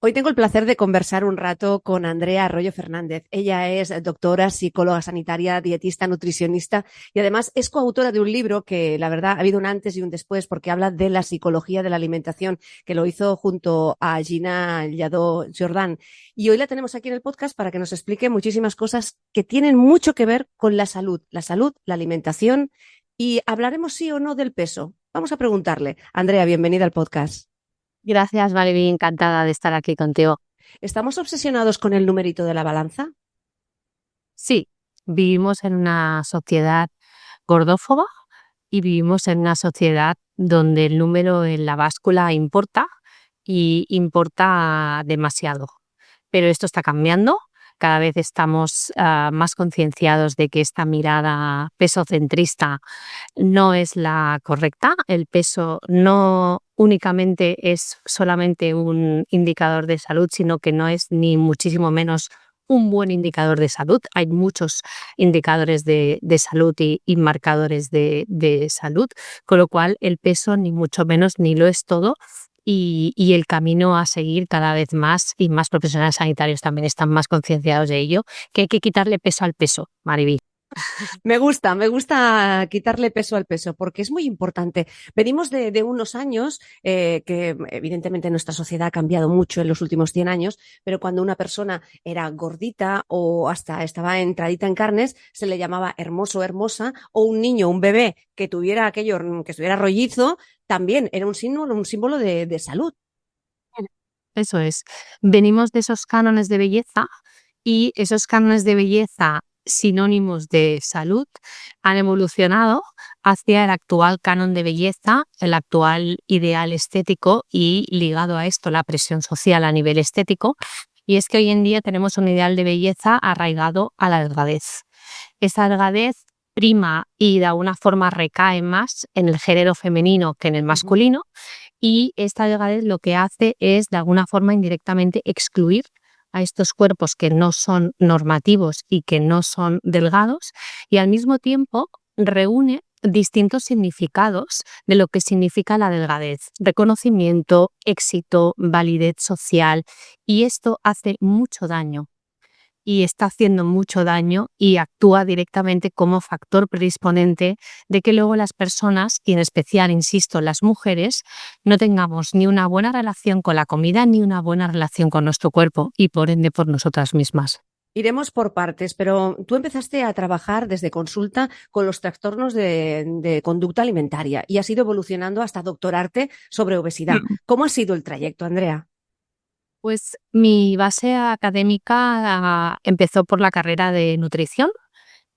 Hoy tengo el placer de conversar un rato con Andrea Arroyo Fernández. Ella es doctora, psicóloga sanitaria, dietista, nutricionista y además es coautora de un libro que la verdad ha habido un antes y un después porque habla de la psicología de la alimentación, que lo hizo junto a Gina Lladó Jordán. Y hoy la tenemos aquí en el podcast para que nos explique muchísimas cosas que tienen mucho que ver con la salud, la alimentación y hablaremos sí o no del peso. Vamos a preguntarle. Andrea, bienvenida al podcast. Gracias, Mariby, encantada de estar aquí contigo. ¿Estamos obsesionados con el numerito de la balanza? Sí, vivimos en una sociedad gordófoba y vivimos en una sociedad donde el número en la báscula importa y importa demasiado. Pero esto está cambiando. Cada vez estamos más concienciados de que esta mirada pesocentrista no es la correcta. El peso no únicamente es solamente un indicador de salud, sino que no es ni muchísimo menos un buen indicador de salud. Hay muchos indicadores de salud y marcadores de salud, con lo cual el peso ni mucho menos ni lo es todo. Y el camino a seguir cada vez más, y más profesionales sanitarios también están más concienciados de ello, que hay que quitarle peso al peso, Mariby. Me gusta quitarle peso al peso porque es muy importante. Venimos de unos años que evidentemente nuestra sociedad ha cambiado mucho en los últimos 100 años, pero cuando una persona era gordita o hasta estaba entradita en carnes, se le llamaba hermoso o hermosa, o un niño, un bebé que tuviera aquello, que estuviera rollizo, también era un símbolo de salud. Eso es. Venimos de esos cánones de belleza y esos cánones de belleza sinónimos de salud han evolucionado hacia el actual canon de belleza, el actual ideal estético y ligado a esto la presión social a nivel estético. Y es que hoy en día tenemos un ideal de belleza arraigado a la delgadez. Esa delgadez prima y de alguna forma recae más en el género femenino que en el Ujú. masculino, y esta delgadez lo que hace es de alguna forma indirectamente excluir a estos cuerpos que no son normativos y que no son delgados, y al mismo tiempo reúne distintos significados de lo que significa la delgadez: reconocimiento, éxito, validez social, y esto hace mucho daño y está haciendo mucho daño y actúa directamente como factor predisponente de que luego las personas, y en especial, insisto, las mujeres, no tengamos ni una buena relación con la comida ni una buena relación con nuestro cuerpo y por ende por nosotras mismas. Iremos por partes, pero tú empezaste a trabajar desde consulta con los trastornos de conducta alimentaria y has ido evolucionando hasta doctorarte sobre obesidad. Mm. ¿Cómo ha sido el trayecto, Andrea? Pues mi base académica empezó por la carrera de nutrición.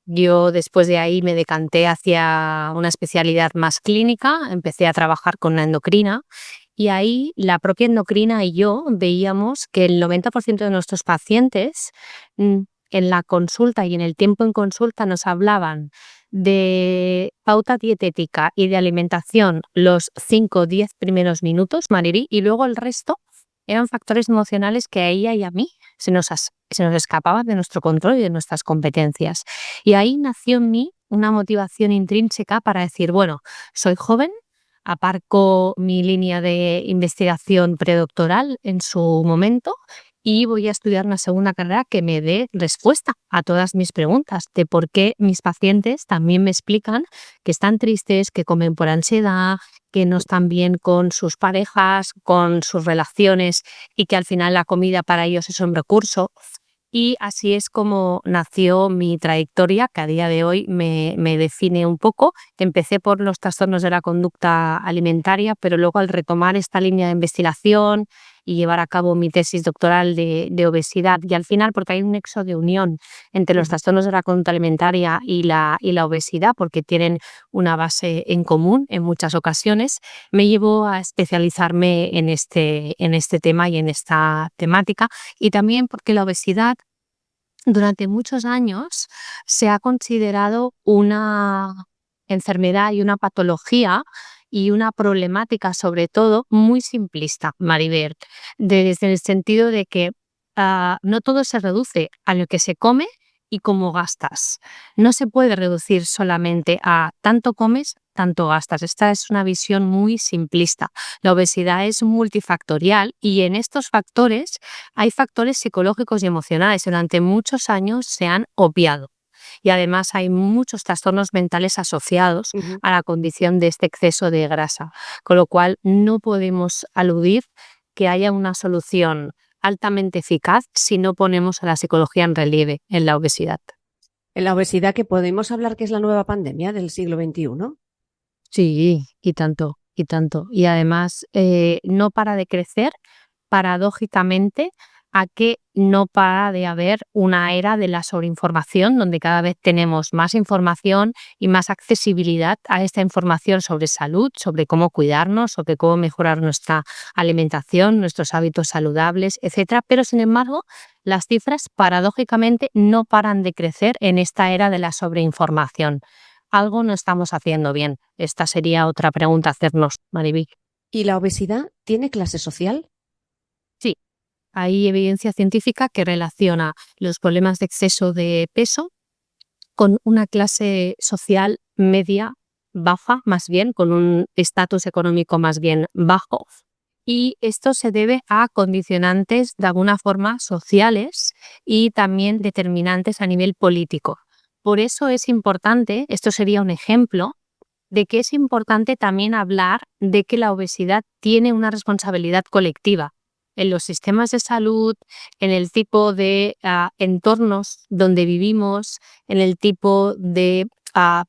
Yo después de ahí me decanté hacia una especialidad más clínica, empecé a trabajar con una endocrina, y ahí la propia endocrina y yo veíamos que el 90% de nuestros pacientes, mm, en la consulta y en el tiempo en consulta, nos hablaban de pauta dietética y de alimentación los 5 o 10 primeros minutos, Mariri, y luego el resto eran factores emocionales que a ella y a mí se nos escapaban de nuestro control y de nuestras competencias. Y ahí nació en mí una motivación intrínseca para decir, bueno, soy joven, aparco mi línea de investigación predoctoral en su momento y voy a estudiar una segunda carrera que me dé respuesta a todas mis preguntas de por qué mis pacientes también me explican que están tristes, que comen por ansiedad, que no están bien con sus parejas, con sus relaciones, y que al final la comida para ellos es un recurso. Y así es como nació mi trayectoria, que a día de hoy me define un poco. Empecé por los trastornos de la conducta alimentaria, pero luego, al retomar esta línea de investigación y llevar a cabo mi tesis doctoral de obesidad, y al final, porque hay un nexo de unión entre los Ujú. trastornos de la conducta alimentaria y la obesidad, porque tienen una base en común en muchas ocasiones, me llevó a especializarme en este tema y en esta temática. Y también porque la obesidad durante muchos años se ha considerado una enfermedad y una patología y una problemática, sobre todo, muy simplista, Maribel, desde el sentido de que no todo se reduce a lo que se come y cómo gastas. No se puede reducir solamente a tanto comes, tanto gastas. Esta es una visión muy simplista. La obesidad es multifactorial y en estos factores hay factores psicológicos y emocionales. Durante muchos años se han obviado. Y además hay muchos trastornos mentales asociados Ujú. a la condición de este exceso de grasa, con lo cual no podemos aludir que haya una solución altamente eficaz si no ponemos a la psicología en relieve en la obesidad. En la obesidad, que podemos hablar que es la nueva pandemia del siglo XXI. Sí, y tanto, y tanto. Y además no para de crecer, paradójicamente, a que no para de haber una era de la sobreinformación, donde cada vez tenemos más información y más accesibilidad a esta información sobre salud, sobre cómo cuidarnos, sobre cómo mejorar nuestra alimentación, nuestros hábitos saludables, etcétera. Pero sin embargo, las cifras paradójicamente no paran de crecer en esta era de la sobreinformación. Algo no estamos haciendo bien. Esta sería otra pregunta a hacernos, Mariby. ¿Y la obesidad tiene clase social? Sí, hay evidencia científica que relaciona los problemas de exceso de peso con una clase social media baja, más bien, con un estatus económico más bien bajo. Y esto se debe a condicionantes de alguna forma sociales y también determinantes a nivel político. Por eso es importante, esto sería un ejemplo, de que es importante también hablar de que la obesidad tiene una responsabilidad colectiva en los sistemas de salud, en el tipo de entornos donde vivimos, en el tipo de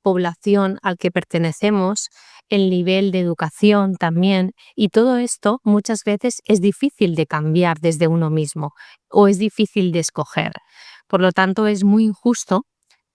población al que pertenecemos, el nivel de educación también. Y todo esto muchas veces es difícil de cambiar desde uno mismo o es difícil de escoger. Por lo tanto, es muy injusto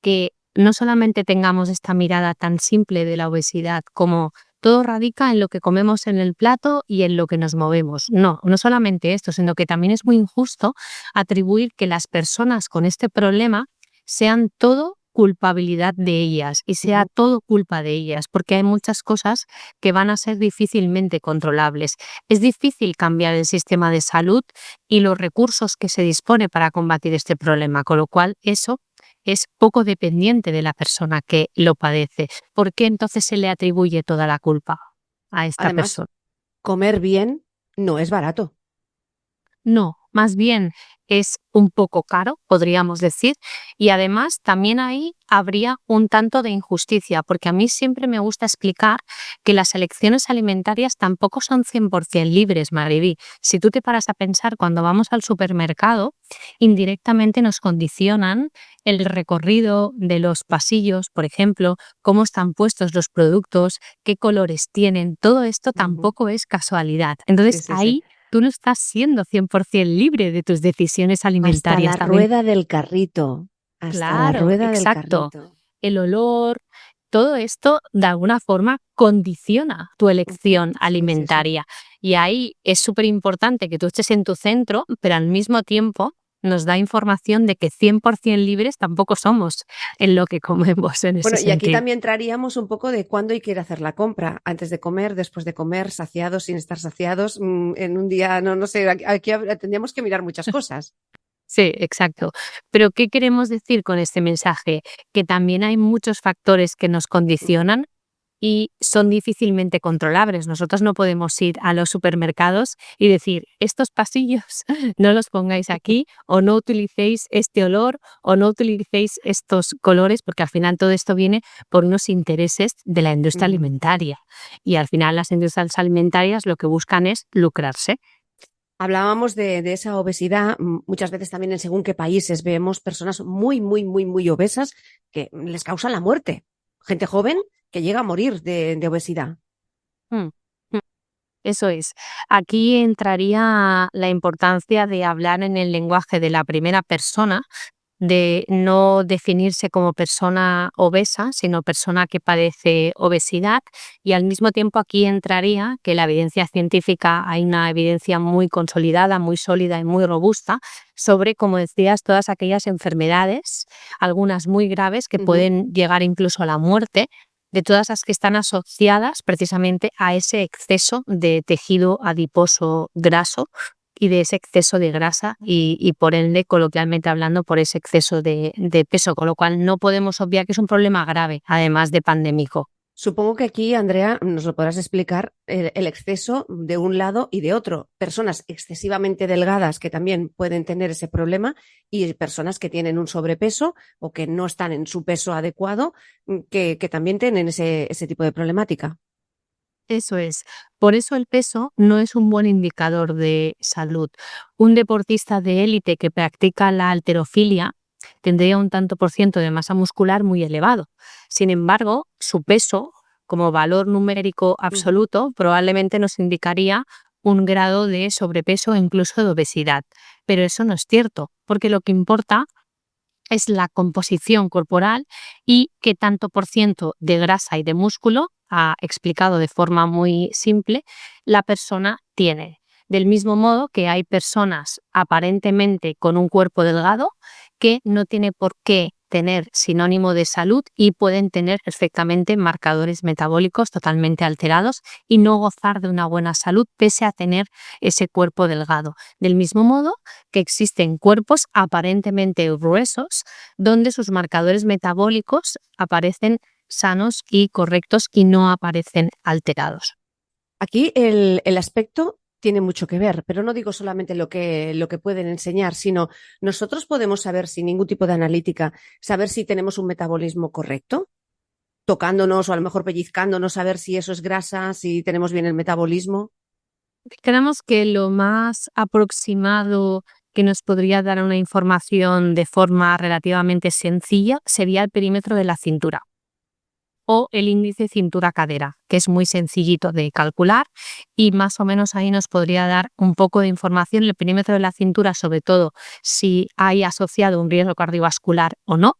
que no solamente tengamos esta mirada tan simple de la obesidad como todo radica en lo que comemos en el plato y en lo que nos movemos. No, no solamente esto, sino que también es muy injusto atribuir que las personas con este problema sean todo culpabilidad de ellas y sea todo culpa de ellas, porque hay muchas cosas que van a ser difícilmente controlables. Es difícil cambiar el sistema de salud y los recursos que se dispone para combatir este problema, con lo cual eso es poco dependiente de la persona que lo padece. ¿Por qué entonces se le atribuye toda la culpa a esta Además, persona? comer bien no es barato. No, más bien es un poco caro, podríamos decir, y además también ahí habría un tanto de injusticia, porque a mí siempre me gusta explicar que las elecciones alimentarias tampoco son 100% libres, Mariby. Si tú te paras a pensar cuando vamos al supermercado, indirectamente nos condicionan el recorrido de los pasillos, por ejemplo, cómo están puestos los productos, qué colores tienen, todo esto tampoco es casualidad. Sí, Entonces sí, sí. ahí tú no estás siendo 100% libre de tus decisiones Hasta alimentarias la también. rueda del carrito. Hasta la Claro, rueda del exacto. carrito. El olor, todo esto de alguna forma condiciona tu elección Sí, sí, sí. alimentaria. Y ahí es súper importante que tú estés en tu centro, pero al mismo tiempo nos da información de que 100% libres tampoco somos en lo que comemos en ese Bueno, y aquí sentido. también traeríamos un poco de cuándo hay que ir a hacer la compra, antes de comer, después de comer, saciados, sin estar saciados, en un día, no sé, aquí tendríamos que mirar muchas cosas. Sí, exacto. Pero ¿qué queremos decir con este mensaje? Que también hay muchos factores que nos condicionan y son difícilmente controlables. Nosotros no podemos ir a los supermercados y decir, estos pasillos no los pongáis aquí o no utilicéis este olor o no utilicéis estos colores, porque al final todo esto viene por unos intereses de la industria Ujú. alimentaria. Y al final las industrias alimentarias lo que buscan es lucrarse. Hablábamos de esa obesidad, muchas veces también en según qué países vemos personas muy obesas que les causan la muerte. Gente joven que llega a morir de obesidad. Mm, mm. Eso es. Aquí entraría la importancia de hablar en el lenguaje de la primera persona, de no definirse como persona obesa, sino persona que padece obesidad. Y al mismo tiempo aquí entraría que la evidencia científica, hay una evidencia muy consolidada, muy sólida y muy robusta sobre, como decías, todas aquellas enfermedades, algunas muy graves que Ujú. pueden llegar incluso a la muerte, de todas las que están asociadas precisamente a ese exceso de tejido adiposo graso y de ese exceso de grasa y por ende, coloquialmente hablando, por ese exceso de peso, con lo cual no podemos obviar que es un problema grave, además de pandémico. Supongo que aquí, Andrea, nos lo podrás explicar el exceso de un lado y de otro. Personas excesivamente delgadas que también pueden tener ese problema y personas que tienen un sobrepeso o que no están en su peso adecuado, que también tienen ese tipo de problemática. Eso es. Por eso el peso no es un buen indicador de salud. Un deportista de élite que practica la halterofilia tendría un tanto por ciento de masa muscular muy elevado. Sin embargo, su peso, como valor numérico absoluto, probablemente nos indicaría un grado de sobrepeso e incluso de obesidad. Pero eso no es cierto, porque lo que importa es la composición corporal y qué tanto por ciento de grasa y de músculo, explicado de forma muy simple, la persona tiene. Del mismo modo que hay personas aparentemente con un cuerpo delgado que no tiene por qué tener sinónimo de salud y pueden tener perfectamente marcadores metabólicos totalmente alterados y no gozar de una buena salud pese a tener ese cuerpo delgado. Del mismo modo que existen cuerpos aparentemente gruesos donde sus marcadores metabólicos aparecen sanos y correctos y no aparecen alterados. Aquí el aspecto tiene mucho que ver, pero no digo solamente lo que pueden enseñar, sino nosotros podemos saber sin ningún tipo de analítica, saber si tenemos un metabolismo correcto, tocándonos o a lo mejor pellizcándonos, saber si eso es grasa, si tenemos bien el metabolismo. Creemos que lo más aproximado que nos podría dar una información de forma relativamente sencilla sería el perímetro de la cintura o el índice cintura-cadera, que es muy sencillito de calcular y más o menos ahí nos podría dar un poco de información. El perímetro de la cintura, sobre todo si hay asociado un riesgo cardiovascular o no,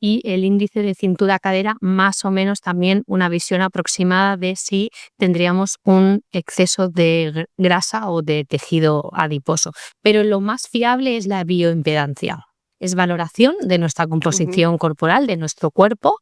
y el índice de cintura-cadera, más o menos también una visión aproximada de si tendríamos un exceso de grasa o de tejido adiposo. Pero lo más fiable es la bioimpedancia. Es valoración de nuestra composición corporal, de nuestro cuerpo,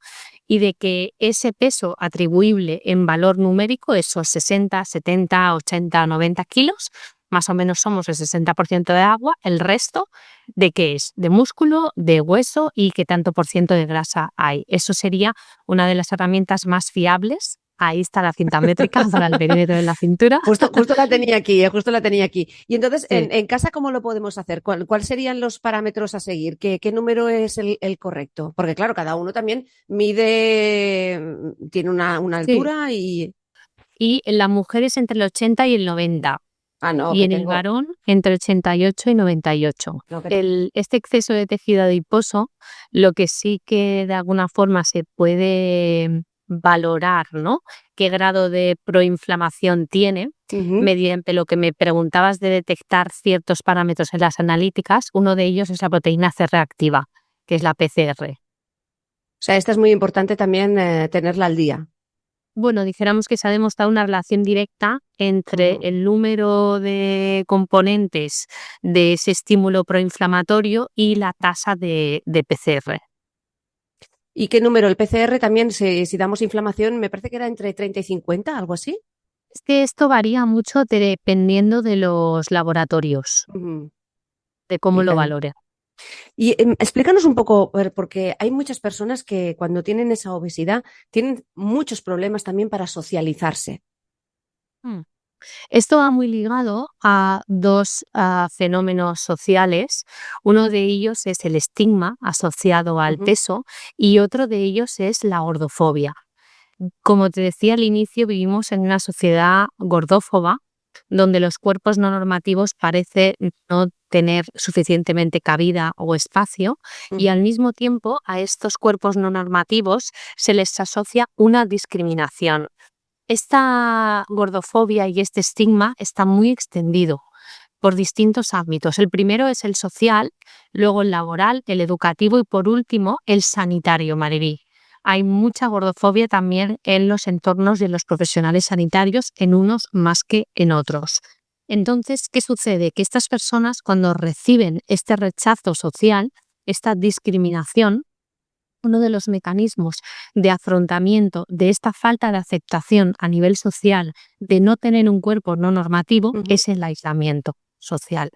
y de que ese peso atribuible en valor numérico, esos 60, 70, 80, 90 kilos, más o menos somos el 60% de agua, el resto de qué es, de músculo, de hueso y qué tanto por ciento de grasa hay. Eso sería una de las herramientas más fiables. Ahí está la cinta métrica para el perímetro de la cintura. Justo la tenía aquí, justo la tenía aquí. Y entonces, Sí. en casa, ¿cómo lo podemos hacer? ¿Cuál serían los parámetros a seguir? ¿Qué número es el correcto? Porque claro, cada uno también mide, tiene una Sí. altura y... Y en la mujer es entre el 80 y el 90. Ah, no, Y que en el tengo... varón entre 88 y 98. No, que... Este exceso de tejido adiposo, lo que sí que de alguna forma se puede valorar, ¿no? Qué grado de proinflamación tiene, mediante lo que me preguntabas de detectar ciertos parámetros en las analíticas. Uno de ellos es la proteína C reactiva, que es la PCR. O sea, esta es muy importante también tenerla al día. Bueno, dijéramos que se ha demostrado una relación directa entre el número de componentes de ese estímulo proinflamatorio y la tasa de PCR. ¿Y qué número? El PCR también, si damos inflamación, me parece que era entre 30 y 50, algo así. Es que esto varía mucho dependiendo de los laboratorios, de cómo lo Fíjate. valoren. Y explícanos un poco, porque hay muchas personas que cuando tienen esa obesidad tienen muchos problemas también para socializarse. Mm. Esto va muy ligado a dos fenómenos sociales. Uno de ellos es el estigma asociado al peso y otro de ellos es la gordofobia. Como te decía al inicio, vivimos en una sociedad gordófoba donde los cuerpos no normativos parecen no tener suficientemente cabida o espacio y al mismo tiempo a estos cuerpos no normativos se les asocia una discriminación. Esta gordofobia y este estigma está muy extendido por distintos ámbitos. El primero es el social, luego el laboral, el educativo y por último el sanitario, Mariví. Hay mucha gordofobia también en los entornos de los profesionales sanitarios, en unos más que en otros. Entonces, ¿qué sucede? Que estas personas cuando reciben este rechazo social, esta discriminación, uno de los mecanismos de afrontamiento de esta falta de aceptación a nivel social de no tener un cuerpo no normativo es el aislamiento. social.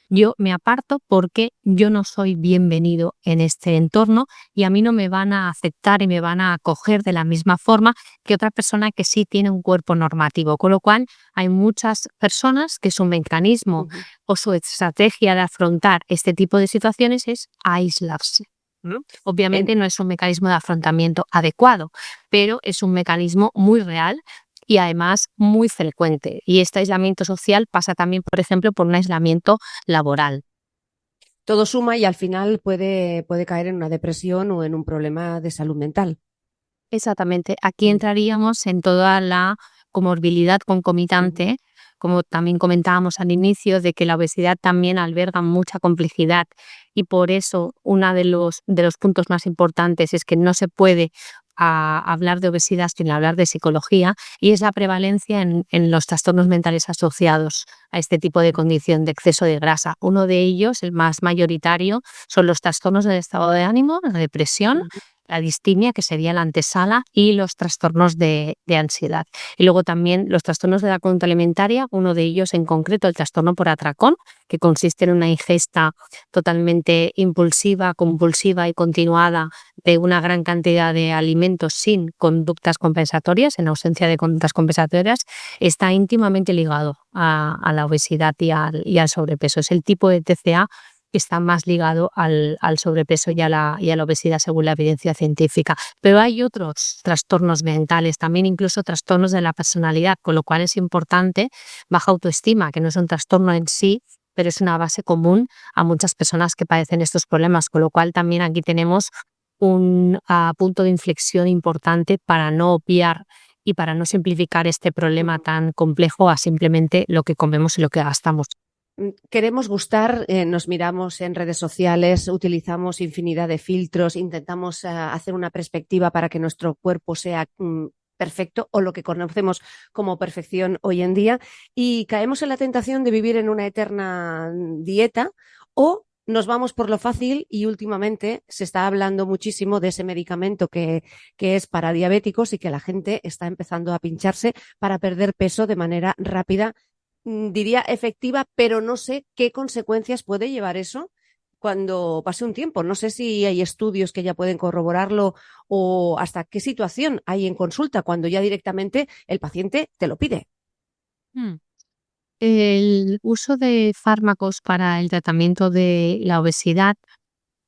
Yo me aparto porque yo no soy bienvenido en este entorno y a mí no me van a aceptar y me van a acoger de la misma forma que otra persona que sí tiene un cuerpo normativo. Con lo cual, hay muchas personas que su mecanismo Ujú. o su estrategia de afrontar este tipo de situaciones es aislarse, ¿no? En- Obviamente no es un mecanismo de afrontamiento adecuado, pero es un mecanismo muy real y además muy frecuente. Y este aislamiento social pasa también, por ejemplo, por un aislamiento laboral. Todo suma y al final puede caer en una depresión o en un problema de salud mental. Exactamente. Aquí Mm, entraríamos en toda la comorbilidad ujú. concomitante, como también comentábamos al inicio, de que la obesidad también alberga mucha complejidad y por eso uno de los puntos más importantes es que no se puede hablar de obesidad sin hablar de psicología y es la prevalencia en los trastornos mentales asociados a este tipo de condición de exceso de grasa. Uno de ellos, el más mayoritario, son los trastornos del estado de ánimo, la depresión, Ujú. la distimia, que sería la antesala, y los trastornos de ansiedad. Y luego también los trastornos de la conducta alimentaria, uno de ellos en concreto, el trastorno por atracón, que consiste en una ingesta totalmente impulsiva, compulsiva y continuada de una gran cantidad de alimentos sin conductas compensatorias, en ausencia de conductas compensatorias, está íntimamente ligado a la obesidad y al sobrepeso. Es el tipo de TCA que está más ligado al sobrepeso y a la obesidad según la evidencia científica. Pero hay otros trastornos mentales, también incluso trastornos de la personalidad, con lo cual es importante baja autoestima, que no es un trastorno en sí, pero es una base común a muchas personas que padecen estos problemas, con lo cual también aquí tenemos un punto de inflexión importante para no obviar y para no simplificar este problema Ujú. tan complejo a simplemente lo que comemos y lo que gastamos. Queremos gustar, nos miramos en redes sociales, utilizamos infinidad de filtros, intentamos hacer una perspectiva para que nuestro cuerpo sea perfecto o lo que conocemos como perfección hoy en día y caemos en la tentación de vivir en una eterna dieta o nos vamos por lo fácil y últimamente se está hablando muchísimo de ese medicamento que es para diabéticos y que la gente está empezando a pincharse para perder peso de manera rápida, diría efectiva, pero no sé qué consecuencias puede llevar eso cuando pase un tiempo. No sé si hay estudios que ya pueden corroborarlo o hasta qué situación hay en consulta cuando ya directamente el paciente te lo pide. Mm. El uso de fármacos para el tratamiento de la obesidad,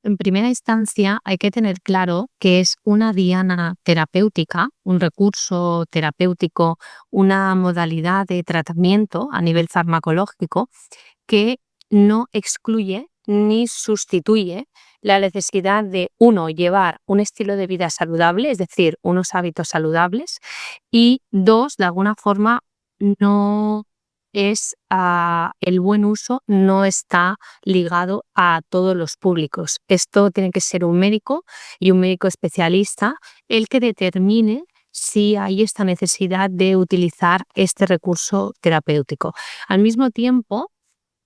en primera instancia, hay que tener claro que es una diana terapéutica, un recurso terapéutico, una modalidad de tratamiento a nivel farmacológico que no excluye ni sustituye la necesidad de, uno, llevar un estilo de vida saludable, es decir, unos hábitos saludables, y dos, de alguna forma, no es el buen uso no está ligado a todos los públicos. Esto tiene que ser un médico y un médico especialista el que determine si hay esta necesidad de utilizar este recurso terapéutico. Al mismo tiempo,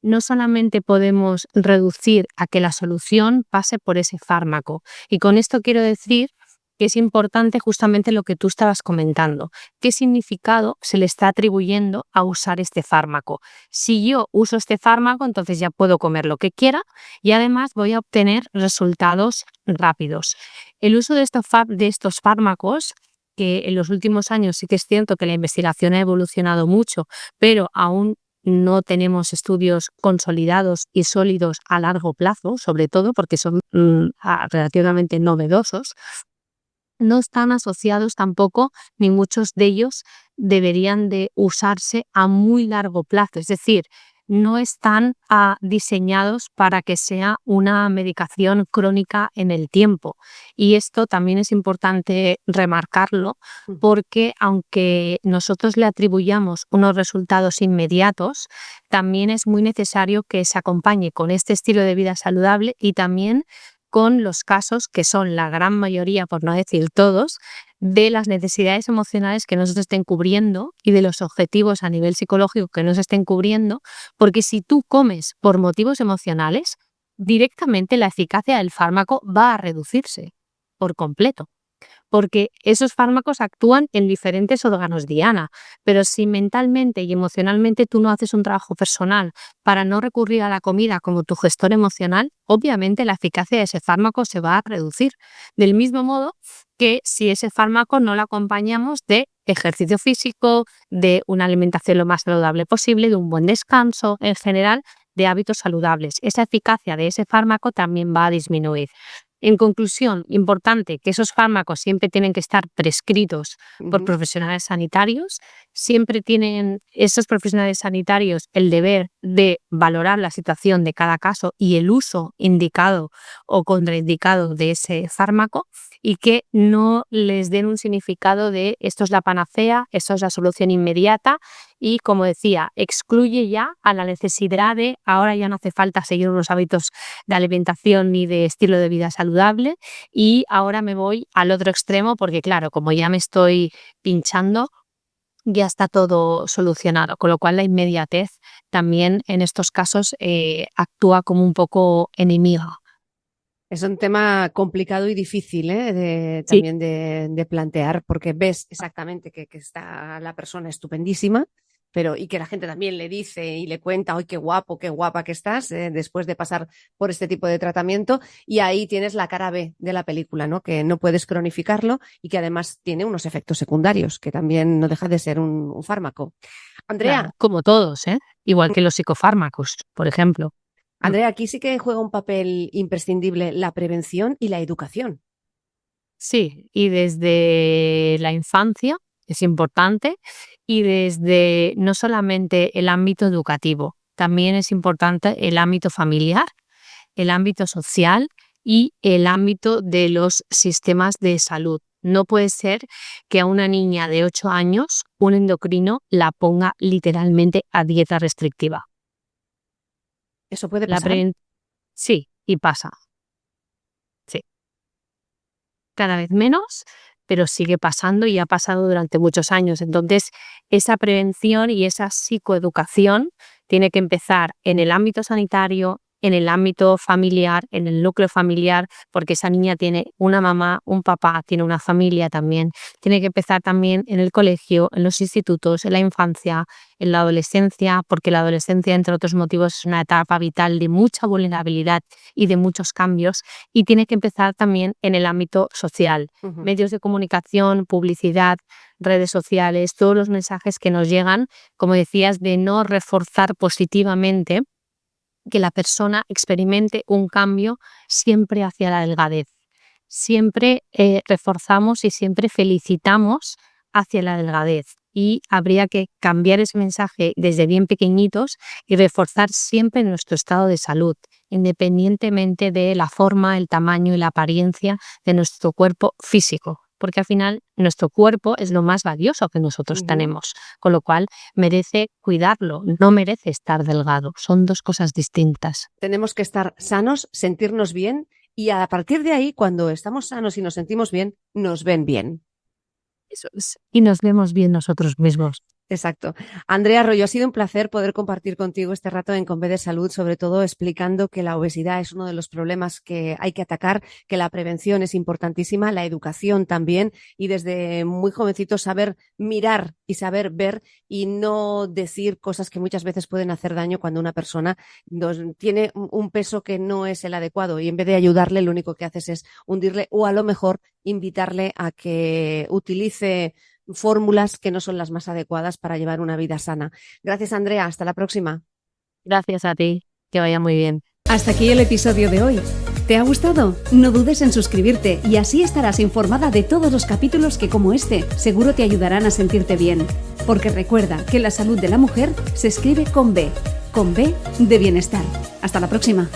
no solamente podemos reducir a que la solución pase por ese fármaco. Y con esto quiero decir que es importante justamente lo que tú estabas comentando. ¿Qué significado se le está atribuyendo a usar este fármaco? Si yo uso este fármaco, entonces ya puedo comer lo que quiera y además voy a obtener resultados rápidos. El uso de estos fármacos, que en los últimos años sí que es cierto que la investigación ha evolucionado mucho, pero aún no tenemos estudios consolidados y sólidos a largo plazo, sobre todo porque son relativamente novedosos, no están asociados tampoco, ni muchos de ellos deberían de usarse a muy largo plazo. Es decir, no están diseñados para que sea una medicación crónica en el tiempo. Y esto también es importante remarcarlo porque aunque nosotros le atribuyamos unos resultados inmediatos, también es muy necesario que se acompañe con este estilo de vida saludable y también con los casos, que son la gran mayoría, por no decir todos, de las necesidades emocionales que no se estén cubriendo y de los objetivos a nivel psicológico que no se estén cubriendo, porque si tú comes por motivos emocionales, directamente la eficacia del fármaco va a reducirse por completo, porque esos fármacos actúan en diferentes órganos diana, pero si mentalmente y emocionalmente tú no haces un trabajo personal para no recurrir a la comida como tu gestor emocional, obviamente la eficacia de ese fármaco se va a reducir. Del mismo modo que si ese fármaco no lo acompañamos de ejercicio físico, de una alimentación lo más saludable posible, de un buen descanso, en general, de hábitos saludables. Esa eficacia de ese fármaco también va a disminuir. En conclusión, importante que esos fármacos siempre tienen que estar prescritos por profesionales sanitarios, siempre tienen esos profesionales sanitarios el deber de valorar la situación de cada caso y el uso indicado o contraindicado de ese fármaco, y que no les den un significado de esto es la panacea, esto es la solución inmediata, y, como decía, excluye ya a la necesidad de ahora ya no hace falta seguir unos hábitos de alimentación ni de estilo de vida saludable, y ahora me voy al otro extremo porque, claro, como ya me estoy pinchando, ya está todo solucionado, con lo cual la inmediatez también en estos casos actúa como un poco enemiga. Es un tema complicado y difícil, Sí. también de plantear, porque ves exactamente que está la persona estupendísima, y que la gente también le dice y le cuenta, ¡ay, qué guapo, qué guapa que estás!, después de pasar por este tipo de tratamiento, y ahí tienes la cara B de la película, ¿no? Que no puedes cronificarlo y que además tiene unos efectos secundarios, que también no deja de ser un fármaco. Andrea. Claro, como todos, igual que los psicofármacos, por ejemplo. Andrea, aquí sí que juega un papel imprescindible la prevención y la educación. Sí, y desde la infancia es importante, y desde no solamente el ámbito educativo, también es importante el ámbito familiar, el ámbito social y el ámbito de los sistemas de salud. No puede ser que a una niña de 8 años un endocrino la ponga literalmente a dieta restrictiva. ¿Eso puede pasar? Sí, y pasa. Sí. Cada vez menos, pero sigue pasando y ha pasado durante muchos años. Entonces, esa prevención y esa psicoeducación tiene que empezar en el ámbito sanitario, en el ámbito familiar, en el núcleo familiar, porque esa niña tiene una mamá, un papá, tiene una familia también. Tiene que empezar también en el colegio, en los institutos, en la infancia, en la adolescencia, porque la adolescencia, entre otros motivos, es una etapa vital de mucha vulnerabilidad y de muchos cambios, y tiene que empezar también en el ámbito social. Medios de comunicación, publicidad, redes sociales, todos los mensajes que nos llegan, como decías, de no reforzar positivamente que la persona experimente un cambio siempre hacia la delgadez. Siempre reforzamos y siempre felicitamos hacia la delgadez, y habría que cambiar ese mensaje desde bien pequeñitos y reforzar siempre nuestro estado de salud, independientemente de la forma, el tamaño y la apariencia de nuestro cuerpo físico, porque al final nuestro cuerpo es lo más valioso que nosotros tenemos, con lo cual merece cuidarlo, no merece estar delgado. Son dos cosas distintas. Tenemos que estar sanos, sentirnos bien, y a partir de ahí, cuando estamos sanos y nos sentimos bien, nos ven bien. Eso es. Y nos vemos bien nosotros mismos. Exacto. Andrea Arroyo, ha sido un placer poder compartir contigo este rato en Convé de Salud, sobre todo explicando que la obesidad es uno de los problemas que hay que atacar, que la prevención es importantísima, la educación también, y desde muy jovencito saber mirar y saber ver y no decir cosas que muchas veces pueden hacer daño cuando una persona tiene un peso que no es el adecuado, y en vez de ayudarle lo único que haces es hundirle, o a lo mejor invitarle a que utilice fórmulas que no son las más adecuadas para llevar una vida sana. Gracias, Andrea. Hasta la próxima. Gracias a ti. Que vaya muy bien. Hasta aquí el episodio de hoy. ¿Te ha gustado? No dudes en suscribirte y así estarás informada de todos los capítulos que, como este, seguro te ayudarán a sentirte bien. Porque recuerda que la salud de la mujer se escribe con B de bienestar. Hasta la próxima.